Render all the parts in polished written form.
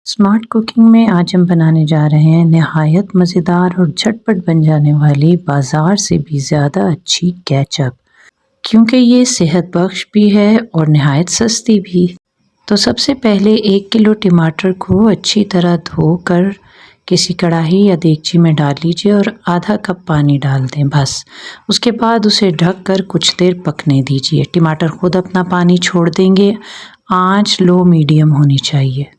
Smart cooking में आज हम बनाने जा रहे हैं नहायत मज़ेदार और झटपट बन जाने वाली बाज़ार से भी ज़्यादा अच्छी केचप। क्योंकि ये सेहत बख्श भी है और नहायत सस्ती भी। तो सबसे पहले 1 किलो टमाटर को अच्छी तरह धोकर किसी कढ़ाई या देगची में डाल लीजिए और आधा कप पानी डाल दें बस। उसके बाद उसे ढक कर कुछ देर पकने दीजिए। टमाटर खुद अपना पानी छोड़ देंगे। आंच लो मीडियम होनी चाहिए।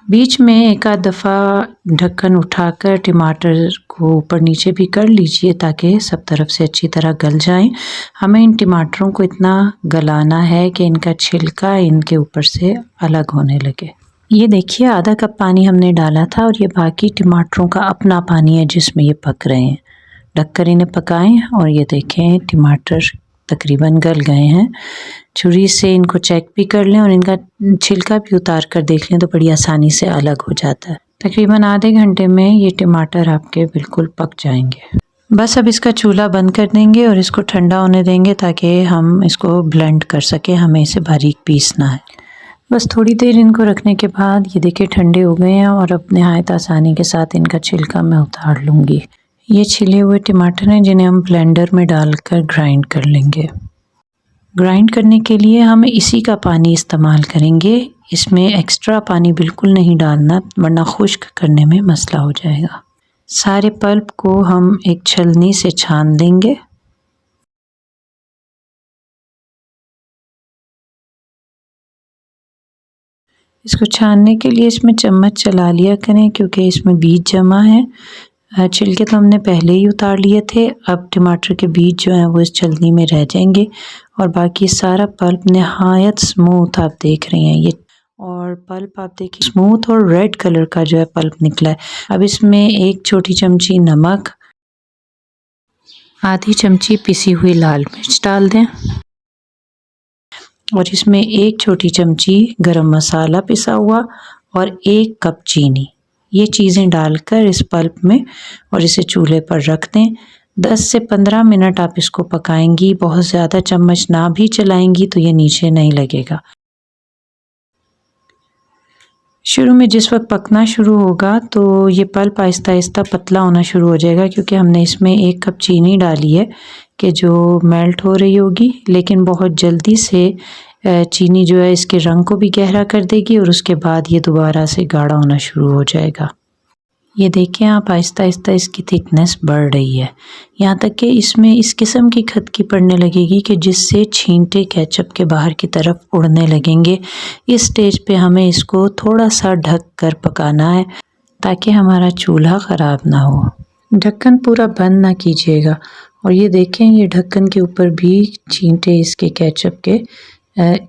बीच में एक आध दफ़ा ढक्कन उठाकर टमाटर को ऊपर नीचे भी कर लीजिए ताकि सब तरफ से अच्छी तरह गल जाएं। हमें इन टमाटरों को इतना गलाना है कि इनका छिलका इनके ऊपर से अलग होने लगे। ये देखिए आधा कप पानी हमने डाला था और ये बाकी टमाटरों का अपना पानी है जिसमें ये पक रहे हैं। ढककर इन्हें पकाएं और ये देखें टमाटर तकरीबन गल गए हैं। छुरी से इनको चेक भी कर लें और इनका छिलका भी उतार कर देख लें तो बड़ी आसानी से अलग हो जाता है। तकरीबन आधे घंटे में ये टमाटर आपके बिल्कुल पक जाएंगे। बस अब इसका चूल्हा बंद कर देंगे और इसको ठंडा होने देंगे ताकि हम इसको ब्लेंड कर सकें। हमें इसे बारीक पीसना है। बस थोड़ी देर इनको रखने के बाद ये देखिए ठंडे हो गए हैं और अब नहायत आसानी के साथ इनका छिलका मैं उतार लूँगी। ये छिले हुए टमाटर हैं जिन्हें हम ब्लेंडर में डालकर ग्राइंड कर लेंगे। ग्राइंड करने के लिए हम इसी का पानी इस्तेमाल करेंगे। इसमें एक्स्ट्रा पानी बिल्कुल नहीं डालना वरना खुश्क करने में मसला हो जाएगा। सारे पल्प को हम एक छलनी से छान देंगे। इसको छानने के लिए इसमें चम्मच चला लिया करें क्योंकि इसमें बीज जमा है। छिलके तो हमने पहले ही उतार लिए थे। अब टमाटर के बीज जो हैं वो इस छलनी में रह जाएंगे और बाकी सारा पल्प नहायत स्मूथ आप देख रहे हैं ये। और पल्प आप देखिए स्मूथ और रेड कलर का जो है पल्प निकला है। अब इसमें 1 छोटी चमची नमक, आधी चमची पिसी हुई लाल मिर्च डाल दें और इसमें 1 छोटी चमची गरम मसाला पिसा हुआ और 1 कप चीनी। ये चीज़ें डालकर इस पल्प में और इसे चूल्हे पर रख दें। 10 से 15 मिनट आप इसको पकाएंगी। बहुत ज़्यादा चम्मच ना भी चलाएंगी तो ये नीचे नहीं लगेगा। शुरू में जिस वक्त पकना शुरू होगा तो ये पल्प आहिस्ता आहिस्ता पतला होना शुरू हो जाएगा क्योंकि हमने इसमें 1 कप चीनी डाली है कि जो मेल्ट हो रही होगी, लेकिन बहुत जल्दी से चीनी जो है इसके रंग को भी गहरा कर देगी और उसके बाद ये दोबारा से गाढ़ा होना शुरू हो जाएगा। ये देखें आप आहिस्ता आहिस्ता इसकी थिकनेस बढ़ रही है, यहाँ तक कि इसमें इस किस्म की खदकी पड़ने लगेगी कि जिससे छींटे केचप के बाहर की तरफ उड़ने लगेंगे। इस स्टेज पे हमें इसको थोड़ा सा ढक कर पकाना है ताकि हमारा चूल्हा ख़राब ना हो। ढक्कन पूरा बंद ना कीजिएगा। और ये देखें ये ढक्कन के ऊपर भी छींटे इसके केचप के।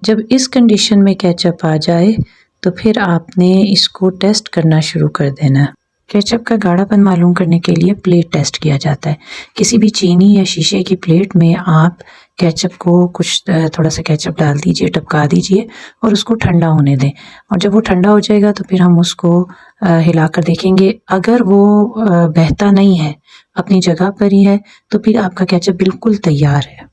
जब इस कंडीशन में केचप आ जाए तो फिर आपने इसको टेस्ट करना शुरू कर देना। केचप का गाढ़ापन मालूम करने के लिए प्लेट टेस्ट किया जाता है। किसी भी चीनी या शीशे की प्लेट में आप केचप को कुछ थोड़ा सा केचप डाल दीजिए, टपका दीजिए और उसको ठंडा होने दें। और जब वो ठंडा हो जाएगा तो फिर हम उसको हिलाकर देखेंगे। अगर वो बहता नहीं है, अपनी जगह पर ही है, तो फिर आपका केचप बिल्कुल तैयार है।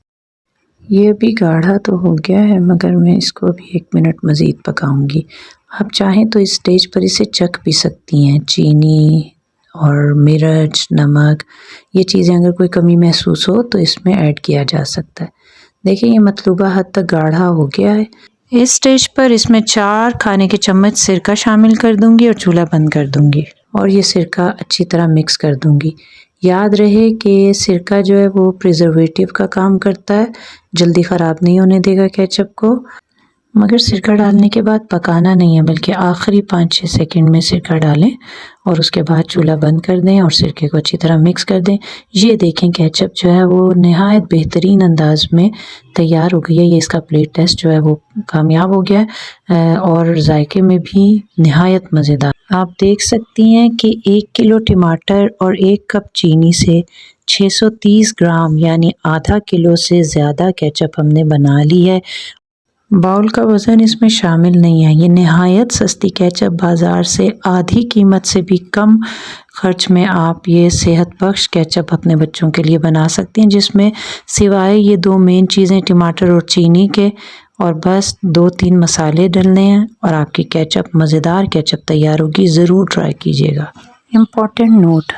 ये अभी गाढ़ा तो हो गया है मगर मैं इसको अभी 1 मिनट मज़ीद पकाऊंगी। आप चाहें तो इस स्टेज पर इसे चख भी सकती हैं। चीनी और मिर्च, नमक, ये चीज़ें अगर कोई कमी महसूस हो तो इसमें ऐड किया जा सकता है। देखिए ये मतलूबा हद तक गाढ़ा हो गया है। इस स्टेज पर इसमें 4 खाने के चम्मच सिरका शामिल कर दूंगी और चूल्हा बंद कर दूंगी और ये सिरका अच्छी तरह मिक्स कर दूंगी। याद रहे कि सिरका जो है वो प्रिजर्वेटिव का काम करता है, जल्दी ख़राब नहीं होने देगा केचप को। मगर सिरका डालने के बाद पकाना नहीं है बल्कि आखिरी 5-6 सेकंड में सिरका डालें और उसके बाद चूल्हा बंद कर दें और सिरके को अच्छी तरह मिक्स कर दें। ये देखें केचप जो है वो नहायत बेहतरीन अंदाज में तैयार हो गई है। ये इसका प्लेट टेस्ट जो है वो कामयाब हो गया है और जायके में भी नहायत मज़ेदार। आप देख सकती हैं कि 1 किलो टमाटर और 1 कप चीनी से 630 ग्राम यानी आधा किलो से ज़्यादा केचप हमने बना ली है। बाउल का वज़न इसमें शामिल नहीं है। ये नहायत सस्ती केचप बाज़ार से आधी कीमत से भी कम खर्च में आप ये सेहत बख्श केचप अपने बच्चों के लिए बना सकती हैं, जिसमें सिवाय ये 2 मेन चीज़ें टमाटर और चीनी के और बस 2-3 मसाले डलने हैं और आपकी केचप, मज़ेदार केचप तैयार होगी। ज़रूर ट्राई कीजिएगा। Important note,